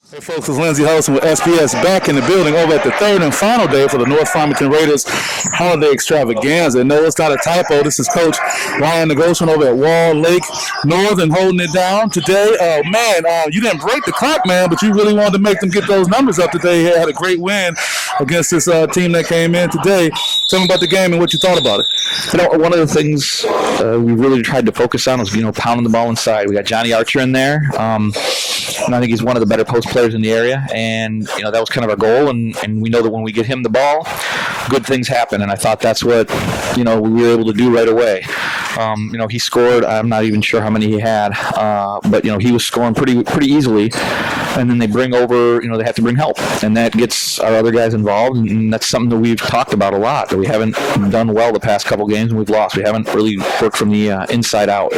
Hey folks, it's Lindsey Holson with SPS back in the building over at the third and final day for the North Farmington Raiders Holiday Extravaganza. No, it's not a typo. This is Coach Ryan Negoshian over at Wall Lake Northern holding it down today. You didn't break the clock, man, but you really wanted to make them get those numbers up today. You had a great win against this team that came in today. Tell me about the game and what you thought about it. You know, one of the things we really tried to focus on was, pounding the ball inside. We got Johnny Archer in there, and I think he's one of the better post players in the area, and, that was kind of our goal, and we know that when we get him the ball, good things happen, and I thought that's what, we were able to do right away. He scored, I'm not even sure how many he had, but, he was scoring pretty easily, and then they bring over, they have to bring help, and that gets our other guys involved, and that's something that we've talked about a lot, that we haven't done well the past couple games, and we've lost. We haven't really worked from the inside out.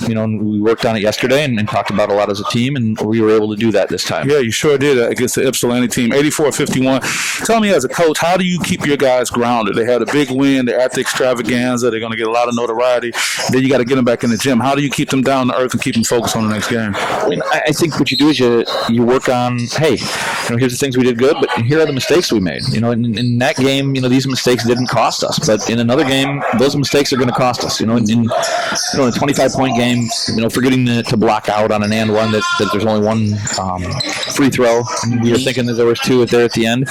We worked on it yesterday and talked about a lot as a team, and we were able to do that this time. Yeah, you sure did against the Ypsilanti team, 84-51. Tell me, as a coach, how do you keep your guys grounded? They had a big win. They're at the Extravaganza. They're going to get a lot of notoriety. Then you got to get them back in the gym. How do you keep them down to earth and keep them focused on the next game? I think what you do is you work on, hey, here's the things we did good, but here are the mistakes we made. In that game, these mistakes didn't cost us, but in another game, those mistakes are going to cost us. In a 25-point game, forgetting to block out on an and one that there's only one free throw, and you're thinking that there was two there at the end.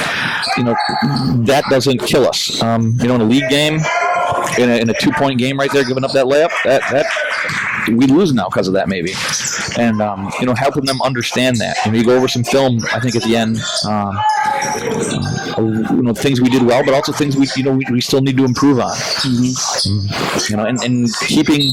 That doesn't kill us. In a league game, in a 2-point game right there, giving up that layup, that we lose now because of that maybe. And helping them understand that. You go over some film, I think, at the end. Things we did well, but also things we still need to improve on. Mm-hmm. And keeping,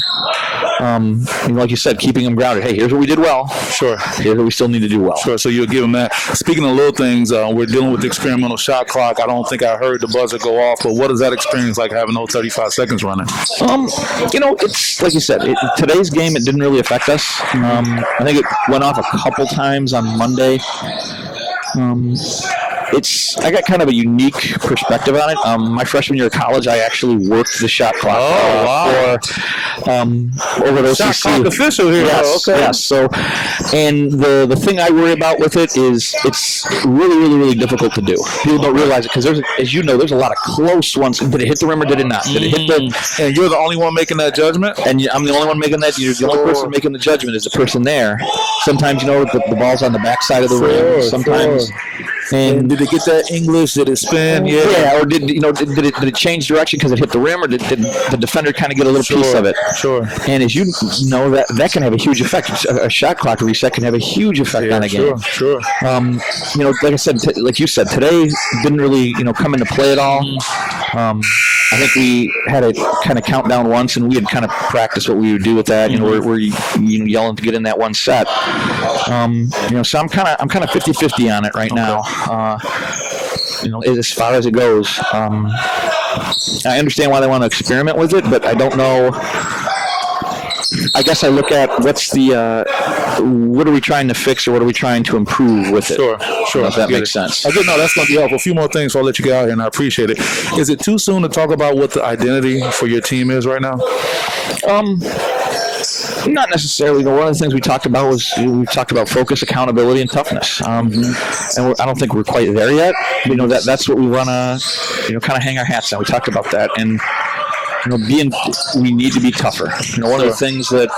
like you said, keeping them grounded. Hey, here's what we did well. Sure. Here's what we still need to do well. Sure. So you'll give them that. Speaking of little things, we're dealing with the experimental shot clock. I don't think I heard the buzzer go off, but what is that experience like, having those 35 seconds running? It's like you said. Today's game, it didn't really affect us. I think it went off a couple times on Monday. I got kind of a unique perspective on it. My freshman year of college, I actually worked the shot clock over those shot clock official here. Yes, okay. Yes. So, and the thing I worry about with it is it's really, really, really difficult to do. People don't realize it because there's a lot of close ones. Did it hit the rim or did it not? Did it hit the? And you're the only one making that judgment. And I'm the only one making that. The only person making the judgment is the person there. Sometimes the ball's on the backside of the rim. Sometimes. Sure. And did it get that English? Did it spin? Yeah. Or did it change direction because it hit the rim, or did the defender kind of get a little piece of it? Sure. And as you know, that can have a huge effect. A shot clock reset can have a huge effect on a game. Sure. Like I said, like you said, today didn't really come into play at all. I think we had a kind of countdown once, and we had kind of practiced what we would do with that. We're yelling to get in that one set. So I'm kind of 50-50 on it right now. As far as it goes, I understand why they want to experiment with it, but I don't know. I guess I look at what are we trying to fix, or what are we trying to improve with it? Sure. If that makes sense. No, that's going to be helpful. A few more things before I let you get out here, and I appreciate it. Is it too soon to talk about what the identity for your team is right now? Not necessarily. One of the things we talked about focus, accountability, and toughness. And I don't think we're quite there yet. That's what we want to, kind of hang our hats on. We talked about that, and we need to be tougher. One of the things that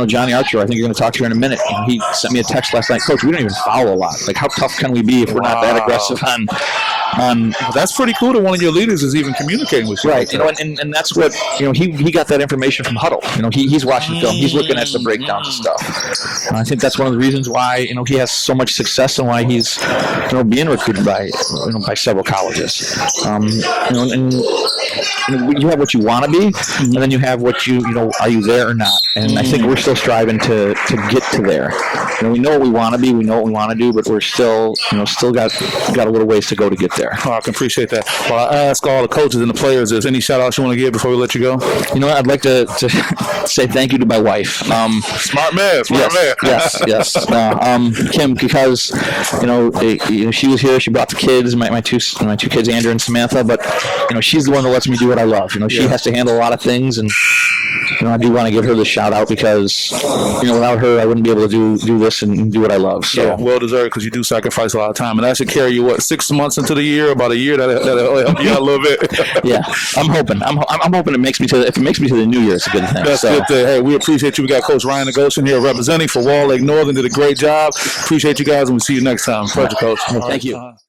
Johnny Archer, I think you're going to talk to here in a minute. He sent me a text last night. Coach, we don't even foul a lot. Like, how tough can we be if we're not that aggressive on? That's pretty cool that one of your leaders is even communicating with you. Right. And that's what, he got that information from Huddle. He's watching film. He's looking at the breakdowns and stuff. And I think that's one of the reasons why, he has so much success and why he's, being recruited by several colleges. And you have what you want to be, and then you have what are you there or not? And I think we're still striving to get to there. We know what we want to be, we know what we want to do, but we're still got a little ways to go to get there. Oh, I can appreciate that. Well, I ask all the coaches and the players, is any shout outs you want to give before we let you go? I'd like to say thank you to my wife. Smart man. Yes. Kim, because she was here. She brought the kids, my two kids, Andrew and Samantha. But she's the one that lets me do what I love. She has to handle a lot of things, and I do want to give her the shout out because, without her, I wouldn't be able to do this and do what I love. So Yeah, well deserved because you do sacrifice a lot of time, and that should carry you 6 months into the year, about a year. That'll help you out a little bit. yeah, I'm hoping. I'm hoping it makes me to. If it makes me to the new year, it's a good thing. That's good. Hey, we appreciate you. We got Coach Ryan Negoshian here representing for Wall Lake Northern. Did a great job. Appreciate you guys, and we'll see you next time. Pleasure, Coach. Thank you.